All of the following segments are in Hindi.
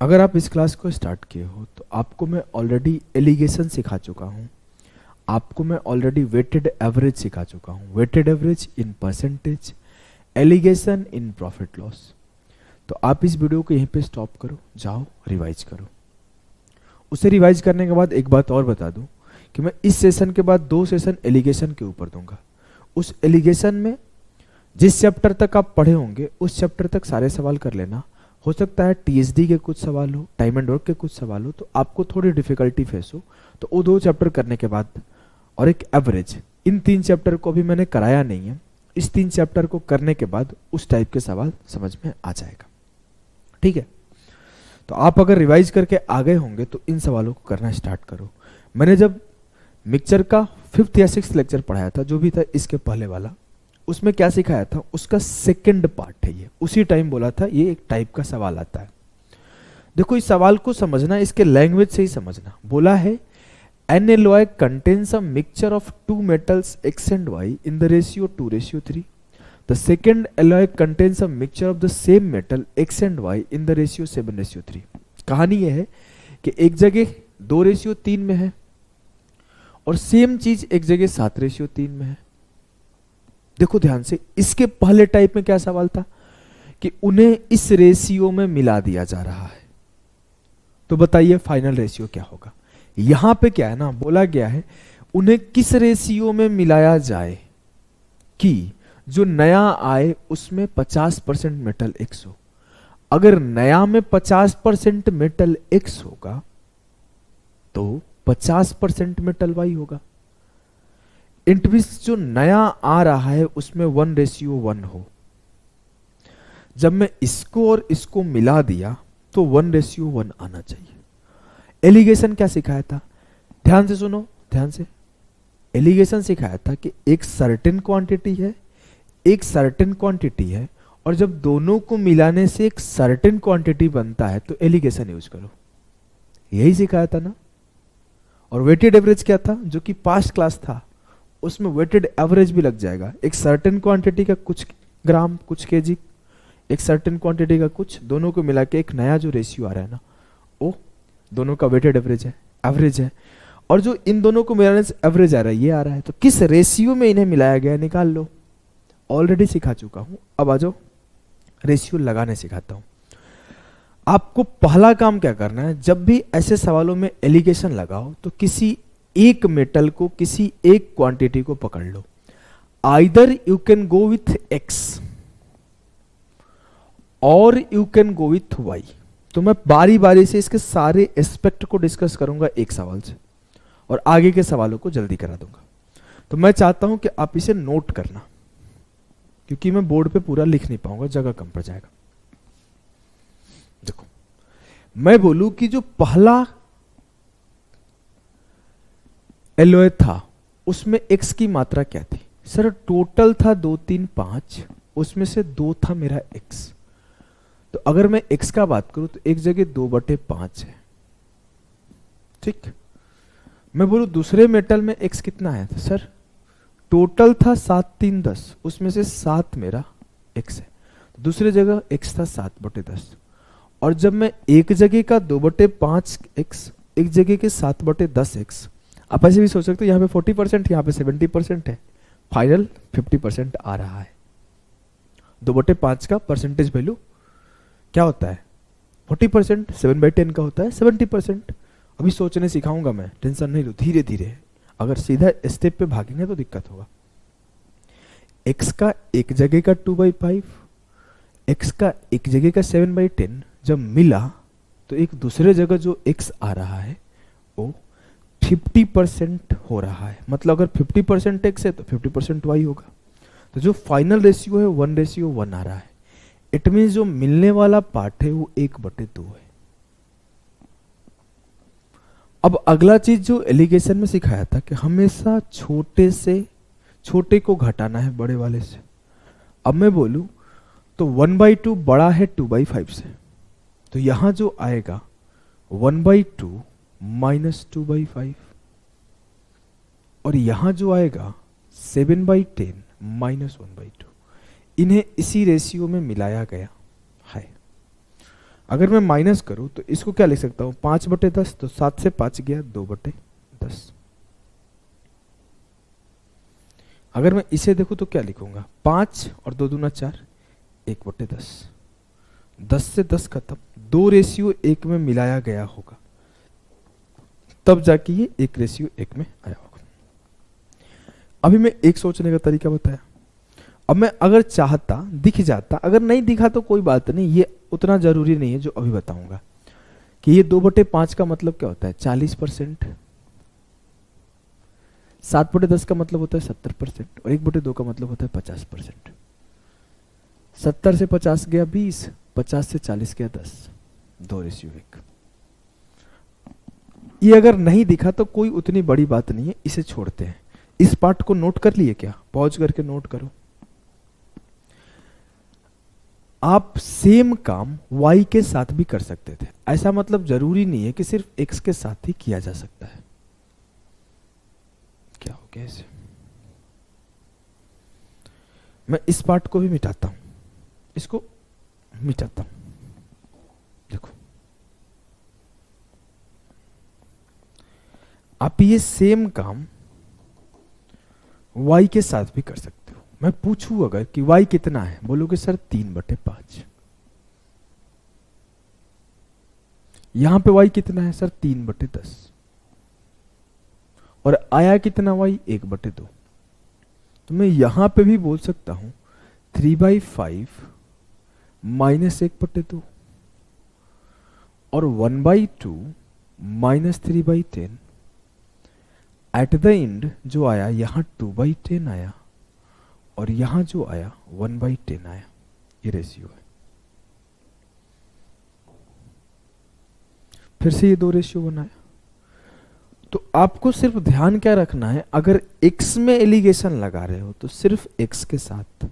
अगर आप इस क्लास को स्टार्ट किए हो तो आपको मैं ऑलरेडी एलिगेशन सिखा चुका हूँ, आपको मैं ऑलरेडी वेटेड एवरेज सिखा चुका हूँ, weighted average in percentage, alligation in profit loss. तो आप इस वीडियो को यहीं पे स्टॉप करो, जाओ रिवाइज करो। उसे रिवाइज करने के बाद एक बात और बता दूं कि मैं इस सेशन के बाद 2 सेशन एलिगेशन के ऊपर दूंगा। उस एलिगेशन में जिस चैप्टर तक आप पढ़े होंगे उस चैप्टर तक सारे सवाल कर लेना। हो सकता है टीएसडी के कुछ सवाल हो, टाइम एंड वर्क के कुछ सवाल हो, तो आपको थोड़ी डिफिकल्टी फेस हो, तो वो 2 चैप्टर करने के बाद और एक एवरेज, इन 3 चैप्टर को भी मैंने कराया नहीं है। इस 3 चैप्टर को करने के बाद उस टाइप के सवाल समझ में आ जाएगा। ठीक है, तो आप अगर रिवाइज करके आ गए होंगे तो इन सवालों को करना स्टार्ट करो। मैंने जब मिक्सचर का 5th या 6th लेक्चर पढ़ाया था, जो भी था इसके पहले वाला, उसमें क्या सिखाया था, उसका सेकंड पार्ट है ये। उसी टाइम बोला था ये एक टाइप का सवाल आता है। देखो इस सवाल को समझना इसके लैंग्वेज से ही समझना। बोला है N alloy contains a mixture of 2 metals X and Y in the ratio 2:3. The second alloy contains a mixture of the same metal X and Y in the ratio 7:3. कहानी यह है कि एक जगह 2:3 में है और सेम चीज एक जगह 7:3 में है। देखो ध्यान से, इसके पहले टाइप में क्या सवाल था कि उन्हें इस रेशियो में मिला दिया जा रहा है, तो बताइए फाइनल रेशियो क्या होगा। यहां पे क्या है ना, बोला गया है उन्हें किस रेशियो में मिलाया जाए कि जो नया आए उसमें 50% मेटल X हो। अगर नया में 50% मेटल X होगा तो 50% मेटल Y होगा। इंटविस जो नया आ रहा है उसमें 1:1 हो। जब मैं इसको और इसको मिला दिया तो 1:1 आना चाहिए। एलिगेशन क्या सिखाया था, ध्यान से सुनो, ध्यान से। एलिगेशन सिखाया था कि एक सर्टेन क्वांटिटी है, एक सर्टेन क्वांटिटी है, और जब दोनों को मिलाने से एक सर्टेन क्वांटिटी बनता है तो एलिगेशन यूज करो। यही सिखाया था ना। और वेटेड एवरेज क्या था, जो कि पास्ट क्लास था, उसमें वेटेड एवरेज भी लग जाएगा। एक सर्टेन क्वांटिटी का कुछ ग्राम, कुछ केजी, एक सर्टेन क्वांटिटी का कुछ, दोनों को मिला के एक नया जो रेशियो आ रहा है ना, वो दोनों का वेटेड एवरेज है, एवरेज है। और जो इन दोनों को मिलाने से एवरेज आ रहा है, ये आ रहा है, तो किस रेशियो में इन्हें मिलाया गया निकाल लो। ऑलरेडी सिखा चुका हूं, अब आ जाओ रेशियो लगाने सिखाता हूं। आपको पहला काम क्या करना है, जब भी ऐसे सवालों में एलिगेशन लगाओ तो किसी एक मेटल को, किसी एक क्वांटिटी को पकड़ लो। Either you can go with X और you can go with Y। तो मैं बारी बारी से इसके सारे एस्पेक्ट को डिस्कस करूंगा एक सवाल से, और आगे के सवालों को जल्दी करा दूंगा। तो मैं चाहता हूं कि आप इसे नोट करना, क्योंकि मैं बोर्ड पे पूरा लिख नहीं पाऊंगा, जगह कम पड़ जाएगा। देखो मैं बोलूं कि जो पहला एलॉय था उसमें X की मात्रा क्या थी। सर टोटल था 2 3 5, उसमें से 2 था मेरा X। तो अगर मैं X का बात करूं तो एक जगह 2/5 है। ठीक, मैं बोलूं दूसरे मेटल में X कितना है, सर टोटल था 7 3 10, उसमें से 7 मेरा X है। दूसरी जगह X था 7/10। और जब मैं एक जगह का 2/5X, एक जगह के 7/10X, आप ऐसे भी सोच सकते हो यहाँ पे 40%, यहाँ पे 70% है, फाइनल 50% आ रहा है। 2/5 का परसेंटेज वैल्यू क्या होता है, 40%, 7/10 का होता है 70%। अभी सोचने सिखाऊंगा मैं, टेंशन नहीं लो, धीरे धीरे। अगर सीधा स्टेप पे भागेंगे तो दिक्कत होगा। X का एक जगह का 2/5, X का एक जगह का 7/10 जब मिला तो एक दूसरे जगह जो X आ रहा है वो 50% हो रहा है। मतलब अगर 50% X है तो 50% Y होगा। तो जो फाइनल रेशियो है 1:1 आ रहा है। इट मीन जो मिलने वाला पार्ट है वो 1/2 है। अब अगला चीज जो एलिगेशन में सिखाया था कि हमेशा छोटे से छोटे को घटाना है बड़े वाले से। अब मैं बोलूं तो 1/2 बड़ा है 2/5 से, तो यहां जो आएगा 1/2 माइनस 2/5, और यहां जो आएगा 7/10 माइनस 1/2। इन्हें इसी रेशियो में मिलाया गया है। अगर मैं माइनस करूं तो इसको क्या लिख सकता हूं, 5/10, तो 7 से 5 गया 2/10। अगर मैं इसे देखूं तो क्या लिखूंगा, 5 और 2 दूना 4, 1/10। 10 से 10 खत्म, 2:1 में मिलाया गया होगा, तब जाके ये 1:1 में आया होगा। अभी मैं एक सोचने का तरीका बताया। अब मैं अगर चाहता दिख जाता, अगर नहीं दिखा तो कोई बात नहीं, ये उतना जरूरी नहीं है जो अभी बताऊंगा, कि ये 2/5 का मतलब क्या होता है, 40%। 7/10 का मतलब होता है 70%, और 1/2 का मतलब होता है 50%। 70 से 50 गया 20, 50 से 40 गया 10, 2:1। ये अगर नहीं दिखा तो कोई उतनी बड़ी बात नहीं है, इसे छोड़ते हैं। इस पार्ट को नोट कर लिए क्या, पॉज करके नोट करो। आप सेम काम y के साथ भी कर सकते थे, ऐसा मतलब जरूरी नहीं है कि सिर्फ x के साथ ही किया जा सकता है। क्या हो गया इसे, मैं इस पार्ट को भी मिटाता हूं, इसको मिटाता हूं। देखो आप ये सेम काम y के साथ भी कर सकते हो। मैं पूछूं अगर कि y कितना है, बोलोगे सर 3/5। यहां पे y कितना है सर, 3/10। और आया कितना y, 1/2। तो मैं यहां पे भी बोल सकता हूं 3/5 माइनस 1/2, और 1/2 माइनस 3/10। एट द एंड जो आया यहां 2/10 आया, और यहां जो आया 1/10 आया। ये रेशियो है। फिर से ये 2 रेशियो बनाया। तो आपको सिर्फ ध्यान क्या रखना है, अगर x में एलिगेशन लगा रहे हो तो सिर्फ x के साथ,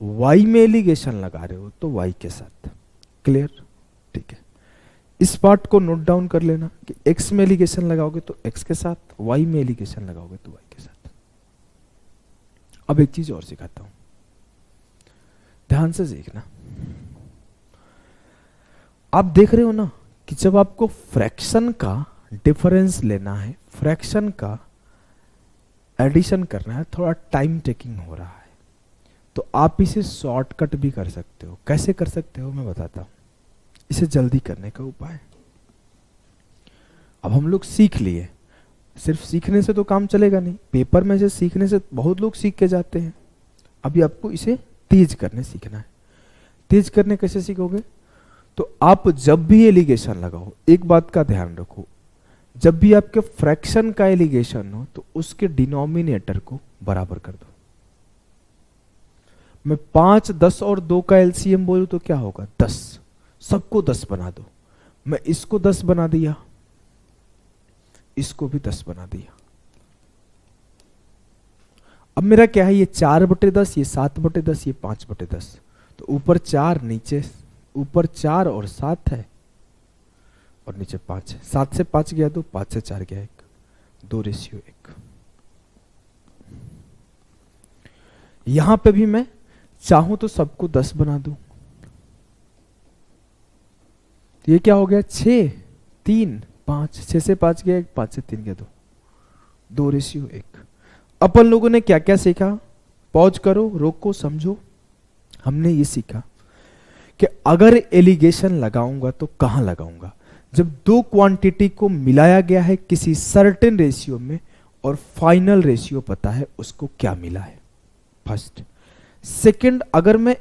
y में एलिगेशन लगा रहे हो तो y के साथ। क्लियर, ठीक है। इस पार्ट को नोट डाउन कर लेना कि x में एलिगेशन लगाओगे तो x के साथ, y में एलिगेशन लगाओगे तो y के साथ। अब एक चीज और सिखाता हूं, ध्यान से देखना। आप देख रहे हो ना कि जब आपको फ्रैक्शन का डिफरेंस लेना है, फ्रैक्शन का एडिशन करना है, थोड़ा टाइम टेकिंग हो रहा है, तो आप इसे शॉर्टकट भी कर सकते हो। कैसे कर सकते हो मैं बताता हूं, इसे जल्दी करने का उपाय। अब हम लोग सीख लिए, सिर्फ सीखने से तो काम चलेगा नहीं, पेपर में से सीखने से बहुत लोग सीख के जाते हैं। अभी आपको इसे तेज करने सीखना है। तेज करने कैसे सीखोगे, तो आप जब भी एलिगेशन लगाओ, एक बात का ध्यान रखो, जब भी आपके फ्रैक्शन का एलिगेशन हो तो उसके डिनोमिनेटर को बराबर कर दो। मैं 5, 10 और 2 का एलसीएम बोलूं तो क्या होगा, 10। सबको 10 बना दो। मैं इसको 10 बना दिया, इसको भी 10 बना दिया। अब मेरा क्या है, ये 4/10, ये 7/10, ये 5/10। तो ऊपर 4, नीचे ऊपर 4 और 7 है, और नीचे 5 है। 7 से 5 गया 2, 5 से 4 गया 1, 2:1। यहां पे भी मैं चाहूं तो सबको 10 बना दूं। तो ये क्या हो गया, 6, 3, 5। 6 से 5 गया 1, 5 से 3 गया 2, 2:1। अपन लोगों ने क्या क्या सीखा, पॉज करो, रोको, समझो। हमने ये सीखा कि अगर एलिगेशन लगाऊंगा तो कहां लगाऊंगा, जब दो क्वांटिटी को मिलाया गया है किसी सर्टेन रेशियो में और फाइनल रेशियो पता है उसको क्या मिला है, फर्स्ट। सेकंड, अगर मैं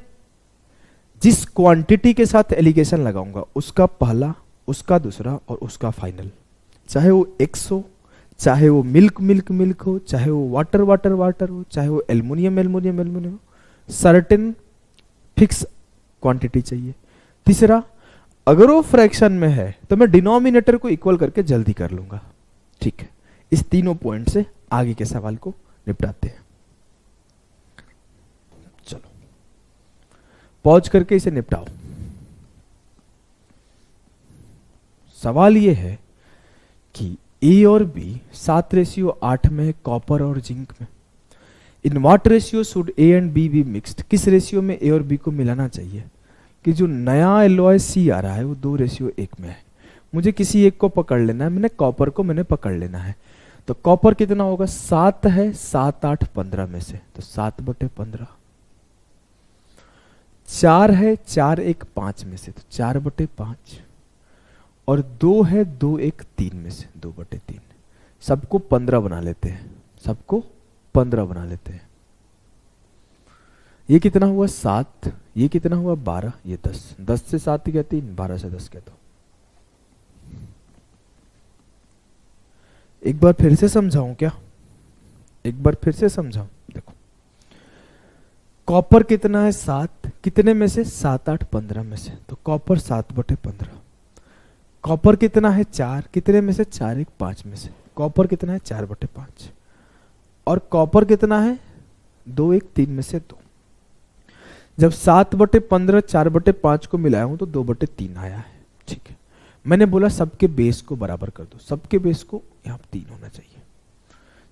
जिस क्वांटिटी के साथ एलिगेशन लगाऊंगा उसका पहला, उसका दूसरा और उसका फाइनल, चाहे वो एक्स हो, चाहे वो मिल्क मिल्क मिल्क हो, चाहे वो वाटर वाटर वाटर हो, चाहे वो एल्युमिनियम एल्युमिनियम एल्युमिनियम हो, सर्टेन फिक्स क्वांटिटी चाहिए। तीसरा, अगर वो फ्रैक्शन में है तो मैं डिनोमिनेटर को इक्वल करके जल्दी कर लूंगा। ठीक है, इस तीनों पॉइंट से आगे के सवाल को निपटाते हैं। चलो पॉज करके इसे निपटाओ। सवाल ये है कि ए और बी 7:8 में है, कॉपर और जिंक में। In what ratio should A and B B mixed, किस रेशियो में ए और बी को मिलाना चाहिए। कि जो नया एलॉय सी आ रहा है वो 2:1 में है। मुझे किसी एक को पकड़ लेना है, मैंने कॉपर को मैंने पकड़ लेना है। तो कॉपर कितना होगा, 7 है, 7, 8, 15 में से, तो 7/15। 4 है, 4, 1, 5 में से, तो 4/5। और 2 है, 2, 1, 3 में से, 2/3। सबको 15 बना लेते हैं, सबको 15 बना लेते हैं। ये कितना हुआ 7, ये कितना हुआ 12, ये 10। 10 से 7 गया 3, 12 से 10 गया 2। एक बार फिर से समझाऊं क्या, एक बार फिर से समझाऊं। देखो कॉपर कितना है 7, कितने में से, 7, 8, 15 में से, तो कॉपर 7/15। कॉपर कितना है 4, कितने में से, 4, 1, 5 में से, कॉपर कितना है 4/5। और कॉपर कितना है 2, 1, 3 में से 2। जब 7/15 4/5 को मिलाया हूं तो 2/3 आया है। ठीक है, मैंने बोला सबके बेस को बराबर कर दो, सबके बेस को यहां 3 होना चाहिए,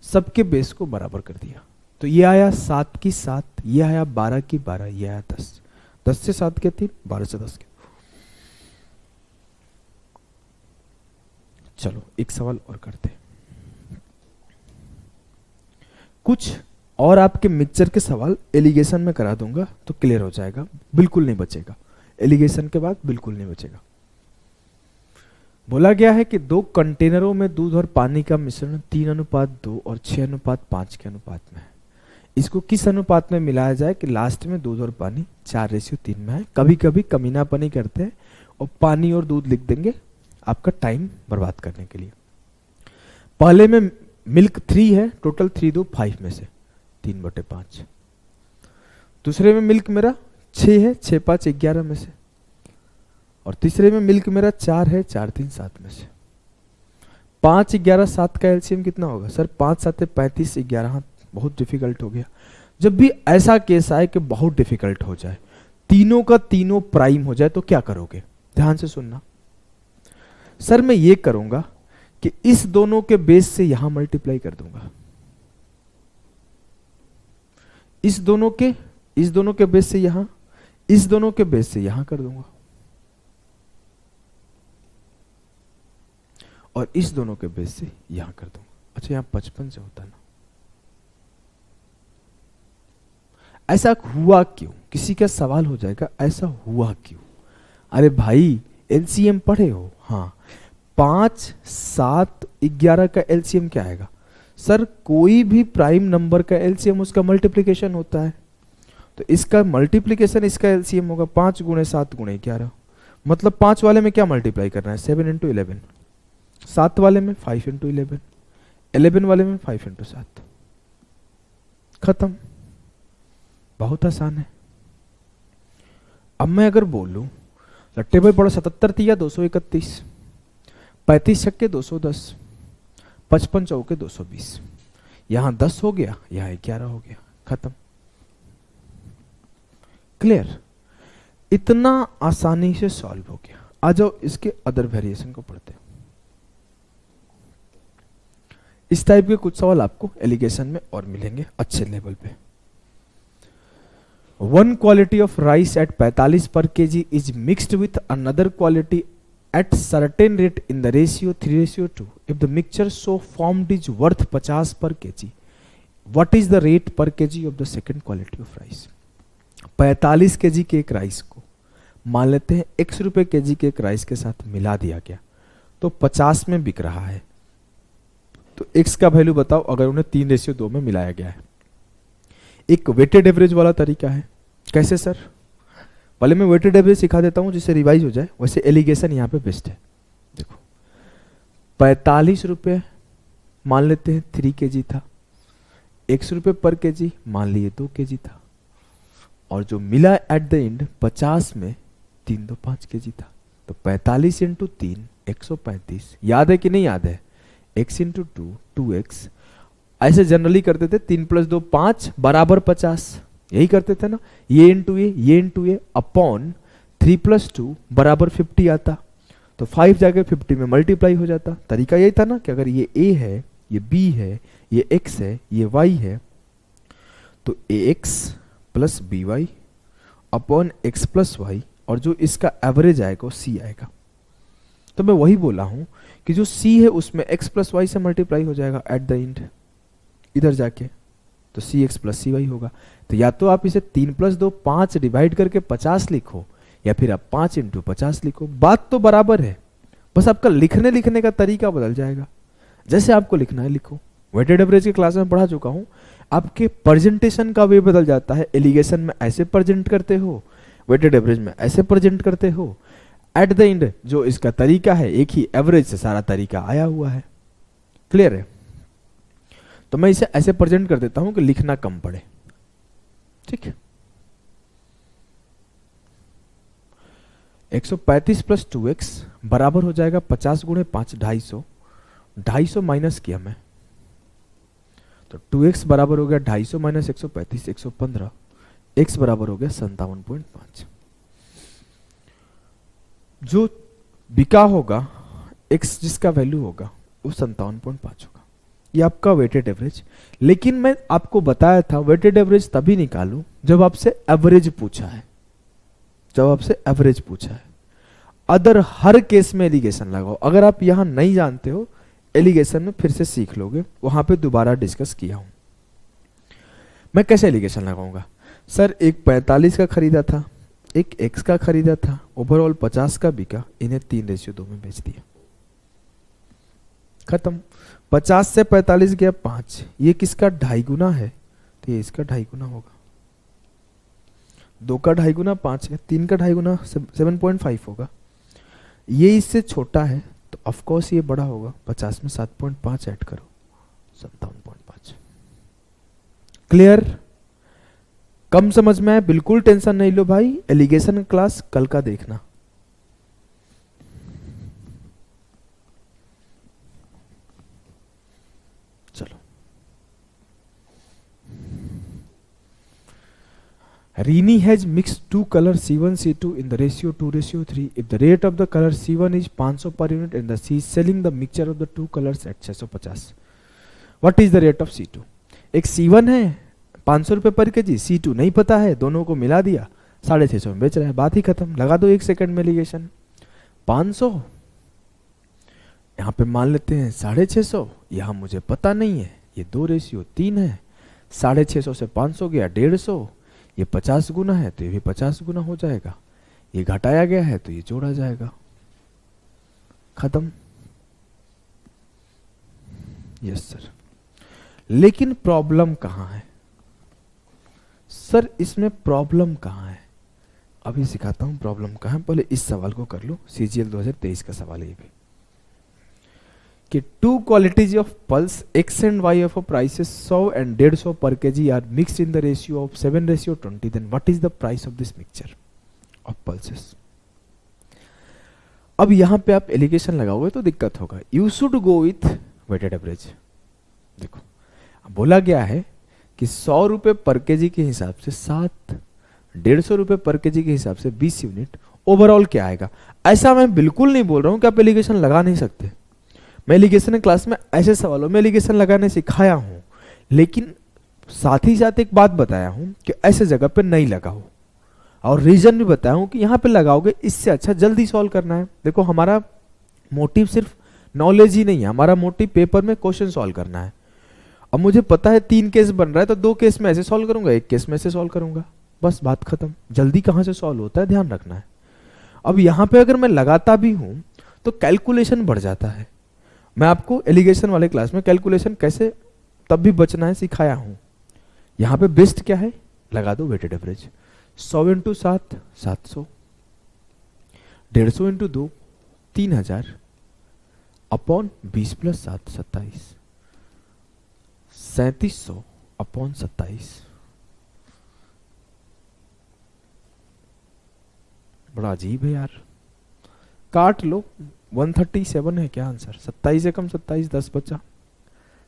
सबके बेस को बराबर कर दिया। तो ये आया 7 की 7, ये आया 12 की 12, ये आया 10। 10 से 7 के 3, 12 से 10 के। चलो एक सवाल और करते हैं, कुछ और आपके मिक्सचर के सवाल एलिगेशन में करा दूंगा तो क्लियर हो जाएगा, बिल्कुल नहीं बचेगा, एलिगेशन के बाद बिल्कुल नहीं बचेगा। बोला गया है कि 2 कंटेनरों में दूध और पानी का मिश्रण 3:2 और 6:5 के अनुपात में है। इसको किस अनुपात में मिलाया जाए कि लास्ट में दूध और पानी 4:3 में है। कभी कभी कमीनापनी करते हैं और पानी और दूध लिख देंगे आपका टाइम बर्बाद करने के लिए। पहले में मिल्क 3 है, टोटल 3, 2, 5 में से 3/5। दूसरे में मिल्क मेरा 6 है, 6, 5, 11 में से। और तीसरे में मिल्क मेरा 4 है, 4, 3, 7 में से। 5, 11, 7 का एलसीएम कितना होगा सर, 5, 7, 35, 11। हाँ बहुत डिफिकल्ट हो गया। जब भी ऐसा केस आए कि बहुत डिफिकल्ट हो जाए, तीनों का तीनों प्राइम हो जाए, तो क्या करोगे, ध्यान से सुनना। सर मैं ये करूंगा कि इस दोनों के बेस से यहां मल्टीप्लाई कर दूंगा, इस दोनों के बेस से यहां, इस दोनों के बेस से यहां कर दूंगा, और इस दोनों के बेस से यहां कर दूंगा। अच्छा यहां 55 से होता ना, ऐसा हुआ क्यों, किसी का सवाल हो जाएगा ऐसा हुआ क्यों। अरे भाई एलसीएम पढ़े हो, हाँ 5, 7, 11 का एलसीएम क्या आएगा सर, कोई भी प्राइम नंबर का एलसीएम उसका मल्टीप्लिकेशन होता है, तो इसका मल्टीप्लिकेशन इसका एलसीएम होगा 5 × 7 × 11। मतलब 5 वाले में क्या मल्टीप्लाई करना है, 7 × 11, 7 वाले में 5 × 11, 11 वाले में 5 × 7, खत्म। बहुत आसान है। अब मैं अगर बोलूं लट्टे भाई पढ़ो 77 तिया 231, 35 छक्के 210, 55 चौके 220, यहां 10 हो गया, यहां 11 हो गया, खत्म। क्लियर, इतना आसानी से सॉल्व हो गया। आ जाओ इसके अदर वेरिएशन को पढ़ते हैं। इस टाइप के कुछ सवाल आपको एलिगेशन में और मिलेंगे अच्छे लेवल पे। 1 quality of rice at 45 per kg is mixed with another quality at certain rate in the ratio 3:2. If the mixture so formed is worth 50 per kg, what is the rate per kg of the second quality of rice? 45 kg के एक राइस को मान लेते हैं x रुपए kg के एक राइस के साथ मिला दिया गया, तो 50 में बिक रहा है, तो x का वैल्यू बताओ अगर उन्हें 3:2 में मिलाया गया है। एक वेटेड एवरेज वाला तरीका है। कैसे सर, पहले मैं वेटेड एवरेज सिखा देता हूं जिससे रिवाइज हो जाए, वैसे एलिगेशन यहां पे बेस्ट है। देखो 45 रुपए मान लेते हैं 3 kg था, 100 रुपए पर kg मान लिए 2 kg था, और जो मिला एट द एंड 50 में 3, 2, 5 kg था, तो 45 × 3 135। याद है कि नहीं याद है, x × 2 2x। ऐसे जनरली करते थे 3 + 2 5 बराबर 50, यही करते थे ना, ये इंटू ये अपॉन 3 + 2 बराबर 50 आता, तो 5 जाके 50 में मल्टीप्लाई हो जाता। तरीका यही था ना कि अगर ये a है, ये b है, ये x है, ये y है, तो ax + by upon x + y और जो इसका एवरेज आएगा वो सी आएगा। तो मैं वही बोला हूं कि जो सी है उसमें एक्स प्लस वाई से मल्टीप्लाई हो जाएगा एट द एंड इधर जाके, तो सी एक्स प्लस सी वाई होगा। तो या तो आप इसे 3+2 5 डिवाइड करके 50 लिखो, या फिर आप 5 इंटू 50 लिखो, बात तो बराबर है, बस आपका लिखने का तरीका बदल जाएगा। जैसे आपको लिखना है लिखो। वेटेड एवरेज की क्लास में पढ़ा चुका हूं, आपके प्रेजेंटेशन का वे बदल जाता है। एलिगेशन में ऐसे प्रेजेंट करते हो, वेटेड एवरेज में ऐसे प्रेजेंट करते हो। एट द एंड जो इसका तरीका है एक ही, एवरेज से सारा तरीका आया हुआ है। क्लियर है? तो मैं इसे ऐसे प्रेजेंट कर देता हूं कि लिखना कम पड़े। ठीक है, 135 प्लस 2x बराबर हो जाएगा 50 गुणे 5 250। 250 माइनस किया मैं, तो 2x बराबर हो गया 250 माइनस 135 115। x बराबर हो गया 57.5। जो बिका होगा x जिसका वैल्यू होगा वो 57.5 होगा। ये आपका वेटेड एवरेज। लेकिन मैं आपको बताया था वेटेड एवरेज तभी निकालू जब आपसे एवरेज पूछा है, जब आपसे एवरेज पूछा है। अदर हर केस में एलिगेशन लगाओ। अगर आप यहां नहीं जानते हो, एलिगेशन में फिर से सीख लोगे, वहां पे दोबारा डिस्कस किया हूं। मैं कैसे एलिगेशन लगाऊंगा? सर एक 45 का खरीदा था, एक x का खरीदा था, ओवरऑल 50 का बिका, इन्हें 3:2 में बेच दिया, खत्म। 50 से 45 गया 5, ये किसका 2.5 गुना है, तो ये इसका 2.5 गुना होगा। 2 का 2.5 गुना 5 है, 3 का 2.5 गुना 7.5 होगा। ये इससे छोटा है तो ऑफ कोर्स ये बड़ा होगा। 50 में 7.5 ऐड करो, 57.5। क्लियर? कम समझ में आए? बिल्कुल टेंशन नहीं लो भाई, एलिगेशन क्लास कल का देखना। चलो, Rini has mixed two colors C1 C2 in the ratio 2:3. If the rate of the color C1 is 500 per unit and the she is selling the mixture of the two colors at 650, what is the rate of C2? एक C1 है 500 रुपए पर केजी, C2 नहीं पता है, दोनों को मिला दिया 650 में बेच रहा है, बात ही खत्म। लगा दो 1 सेकंड में एलिगेशन। 500 यहाँ पे मान लेते हैं 650, यहाँ मुझे पता नहीं है, ये 2:3 है। 650 से 500 गया 150, ये 50 गुना है तो ये भी 50 गुना हो जाएगा, ये घटाया गया है तो ये जोड़ा जाएगा, खत्म। Yes sir. लेकिन प्रॉब्लम कहां है सर? इसमें प्रॉब्लम कहां है? अभी सिखाता हूं प्रॉब्लम कहां है। पहले इस सवाल को कर लो, CGL 2023 का सवाल है ये भी, कि two qualities of pulse X and Y of prices 100 and 150 पर KG are mixed in the ratio of 7:20, then what is the price of this mixture of pulses. अब यहां पे आप एलिगेशन लगाओगे तो दिक्कत होगा। You should go with weighted average. देखो बोला गया है कि 100 रुपए पर केजी के हिसाब से 7, 150 रुपए पर केजी के हिसाब से 20 यूनिट, ओवरऑल क्या आएगा। ऐसा मैं बिल्कुल नहीं बोल रहा हूं कि आप एलिगेशन लगा नहीं सकते। मैं एलिगेशन क्लास में ऐसे सवालों में एलिगेशन लगाने सिखाया हूं, लेकिन साथ ही साथ एक बात बताया हूं कि ऐसे जगह पे नहीं लगाओ, और रीजन भी बताया हूं कि यहां पे लगाओगे इससे अच्छा जल्दी सॉल्व करना है। देखो हमारा मोटिव सिर्फ नॉलेज ही नहीं है, हमारा मोटिव पेपर में क्वेश्चन सॉल्व करना है। अब मुझे पता है 3 केस बन रहा है तो 2 केस में ऐसे सॉल्व करूंगा, 1 केस में ऐसे सॉल्व करूंगा, बस बात खत्म। जल्दी कहां से सॉल्व होता है ध्यान रखना है। अब यहां पे अगर मैं लगाता भी हूं तो कैलकुलेशन बढ़ जाता है। मैं आपको एलिगेशन वाले क्लास में कैलकुलेशन कैसे तब भी बचना है सिखाया हूं। यहां पे बेस्ट क्या है, लगा दो weighted average. 100 into 7 700, 150 into 2 3000 upon 20 plus 7 27, 3700 upon 27। बड़ा अजीब है यार, काट लो। 137 है क्या आंसर? 27 से कम 27 10 बचा,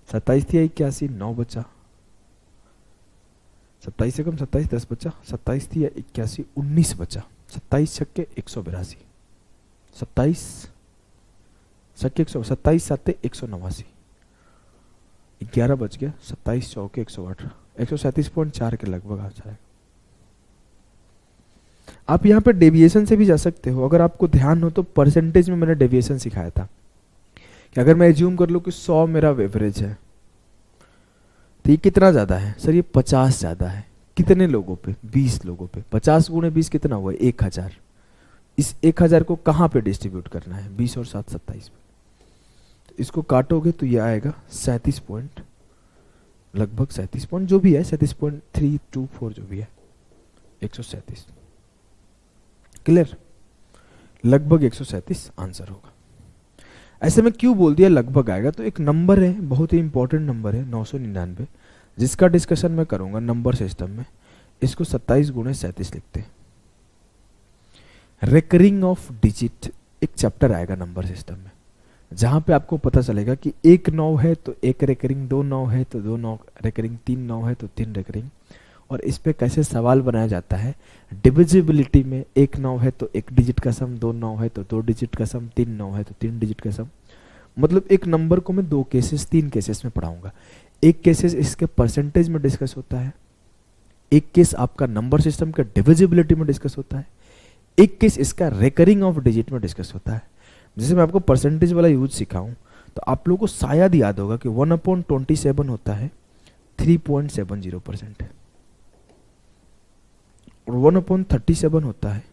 27 थी 81 9 बचा, 27 से कम 27 10 बचा, 27 थी 81 19 बचा, 27 छक्के 182, 27 छक्के 27 साते 189, 11 बच गया, 27 चौके 118, 137.4 के लगभग आ जाएगा। आप यहाँ पे डेविएशन से भी जा सकते हो। अगर आपको ध्यान हो तो परसेंटेज में मैंने डेविएशन सिखाया था कि अगर मैं एज्यूम कर लूँ कि 100 मेरा एवरेज है, तो ये कितना ज़्यादा है सर? ये 50 ज़्यादा है। कितने लोगों पे? 20 लोगों पे। 50 गुणे 20 कितना हुआ? 1000। इस 1000 को कहाँ पे डिस्ट्रीब्यूट करना है? 20 और 7 27 पे। तो इसको काटोगे तो ये आएगा 37 पॉइंट, लगभग 37 पॉइंट जो भी है, 37.324 जो भी है, 137। क्लियर? लगभग 137 आंसर होगा। ऐसे में क्यों बोल दिया लगभग आएगा? तो एक नंबर है, बहुत ही इंपॉर्टेंट नंबर है 999, जिसका डिस्कशन मैं करूंगा नंबर सिस्टम में। इसको 27 गुणे 37 लिखते हैं। रिकरिंग ऑफ डिजिट एक चैप्टर आएगा नंबर सिस्टम में, जहां पे आपको पता चलेगा कि एक 9 है तो एक रिकरिंग, 2 9 है तो 2 9 रिकरिंग, 3 9 है तो 3 रिकरिंग। और इस पे कैसे सवाल बनाया जाता है डिविजिबिलिटी में। एक 9 है तो एक डिजिट का सम, 2 9 है तो 2 डिजिट का सम, 3 9 है तो 3 डिजिट का सम। मतलब एक नंबर को मैं 2 केसेस 3 केसेस में पढ़ाऊंगा। एक केसेस इसके परसेंटेज में डिस्कस होता है, एक केस आपका नंबर सिस्टम का डिविजिबिलिटी में डिस्कस होता है, एक केस इसका रिकरिंग ऑफ डिजिट में डिस्कस होता है। जैसे मैं आपको परसेंटेज वाला यूज सिखाऊं तो आप लोगों को शायद याद होगा कि 1/27 होता है 3.70% और 1/37 होता है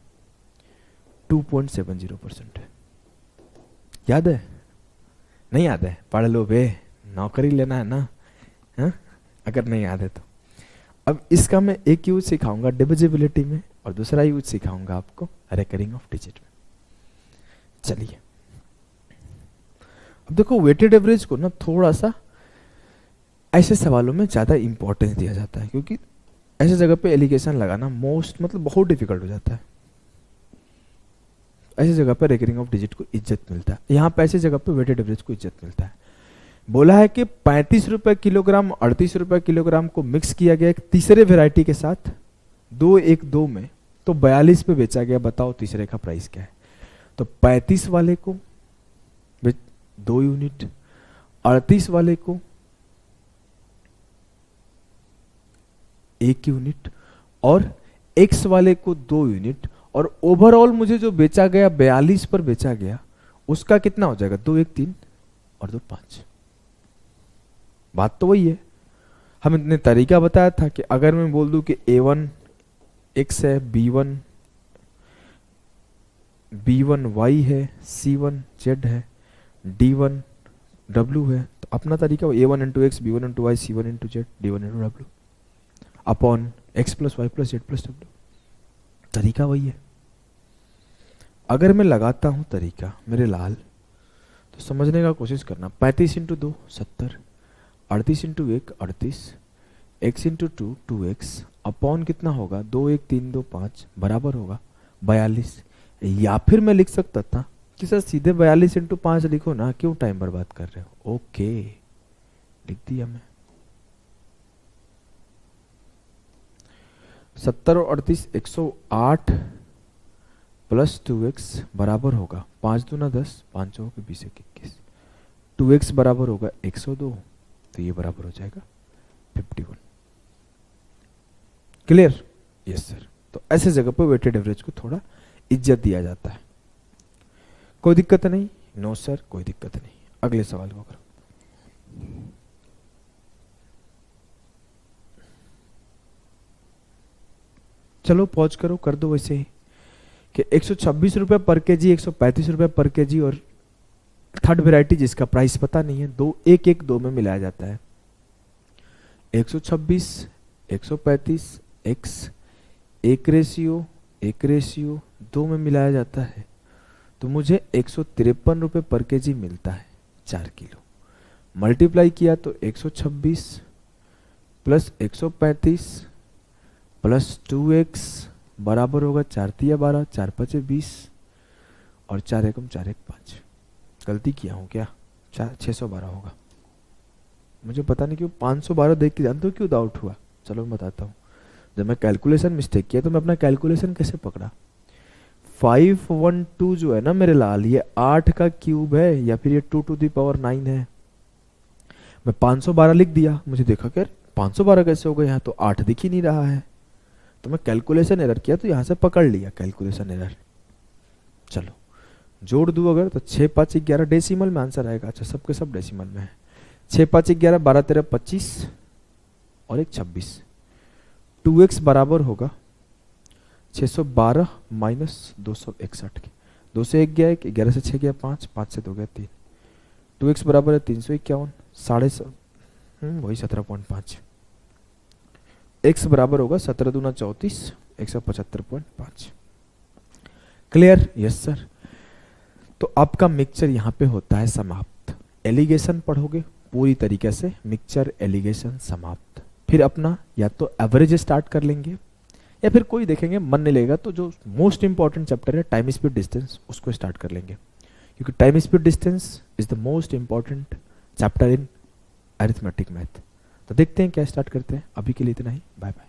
2.70%। याद है? नहीं याद है? पढ़ लो बे, नौकरी लेना है ना, हा? अगर नहीं याद है तो अब इसका मैं एक यूज सिखाऊंगा डिविजिबिलिटी में और दूसरा यूज सिखाऊंगा आपको रिकरिंग ऑफ डिजिट में। चलिए अब देखो, वेटेड एवरेज को ना थोड़ा सा ऐसे सवालों में ज्यादा इंपॉर्टेंस दिया जाता है, क्योंकि ऐसे जगह पे एलिगेशन लगाना मतलब बहुत डिफिकल्ट हो जाता है। ऐसी जगह पे रिकरिंग ऑफ डिजिट को इज्जत मिलता है, यहाँ पे ऐसी जगह पे वेटेड एवरेज को इज्जत मिलता है। बोला है कि 35 रुपए किलोग्राम 38 रुपए किलोग्राम को मिक्स किया गया एक तीसरे वेराइटी के साथ 212 में, तो 42 पे बेचा गया। बताओ तीसरे का प्राइस क्या है? तो 35 वाले को 2 यूनिट, 38 वाले को 1 यूनिट और एक्स वाले को 2 यूनिट, और ओवरऑल मुझे जो बेचा गया 42 पर बेचा गया, उसका कितना हो जाएगा? 2 1 3 और 2 5। बात तो वही है। हम इतने तरीका बताया था कि अगर मैं बोल दूं कि A1 x है, B1 y है, C1 z है, D1 w है, तो अपना तरीका A1 into x, B1 into y, C1 into z, D1 into w upon x plus Y plus Z plus W. तरीका वही है। अगर मैं लगाता हूं तरीका मेरे लाल, तो समझने का कोशिश करना। 35 into 2 70, 38 into 1 38, x into 2 2x upon कितना होगा? 2 1 3 2 5 बराबर होगा 42। या फिर मैं लिख सकता था कि सर सीधे 42 इंटू 5 लिखो ना, क्यों टाइम बर्बाद कर रहे हो? ओके, लिख दिया मैं। 70 और 38 108 प्लस 2x बराबर होगा 5 दूना 10, 5 चौक 20 21। 2x बराबर होगा 102, तो ये बराबर हो जाएगा 51। क्लियर? Yes sir. तो ऐसे जगह पर वेटेड एवरेज को थोड़ा इज्जत दिया जाता है। कोई दिक्कत नहीं? नो सर, कोई दिक्कत नहीं। अगले सवाल को करो। चलो पॉज करो, कर दो वैसे ही कि 126 रुपए पर केजी, 135 रुपए पर केजी और थर्ड वेराइटी जिसका प्राइस पता नहीं है, 2 1 1 2 में मिलाया जाता है। 126 135 x 1:1 में मिलाया जाता है, तो मुझे 153 रुपए पर केजी मिलता है 4 किलो। मल्टीप्लाई किया तो 126 प्लस 135 प्लस 2x बराबर होगा 4 3 12, 4 5 20 और 4 1 4 1 5। गलती किया हूँ क्या? 612 होगा। मुझे पता नहीं क्यों 512 देख के जानते हो क्यों डाउट हुआ? चलो मैं बताता हूँ। जब मैं कैलकुलेशन मिस्टेक किया तो मैं अपना कैलकुलेशन कैसे पकड़ा? 512 जो है ना मेरे लाल, ये 8 का क्यूब है या फिर ये 2 to the power 9 है। मैं 512 लिख दिया, मुझे देखा क्या 512 कैसे हो गया? यहाँ तो 8 दिख ही नहीं रहा है। तो मैं कैलकुलेशन एरर किया तो यहाँ से पकड़ लिया कैलकुलेशन एरर। चलो जोड़ दूँ अगर तो 6 5 11 डेसिमल में आंसर आएगा। अच्छा सबके सब डेसिमल में है। 6 5 11 12 13 25 और एक 26। 2x बराबर होगा 612 माइनस 261 के। 2 से 1 गया 1, 11 से 6 गया 5, 5 से 2 गया 3। 2x बराबर है 351 साढ़े वही 17.5। x बराबर होगा 17 दूना 34 175.5। क्लियर? Yes sir. तो आपका मिक्सचर यहाँ पे होता है समाप्त। एलिगेशन पढ़ोगे पूरी तरीके से, मिक्सचर एलिगेशन समाप्त। फिर अपना या तो एवरेज स्टार्ट कर लेंगे या फिर कोई देखेंगे मन नहीं लगेगा तो जो मोस्ट इंपॉर्टेंट चैप्टर है टाइम स्पीड डिस्टेंस उसको स्टार्ट कर लेंगे, क्योंकि time speed distance is the most important chapter in arithmetic math. तो देखते हैं क्या स्टार्ट करते हैं। अभी के लिए इतना ही, बाय बाय।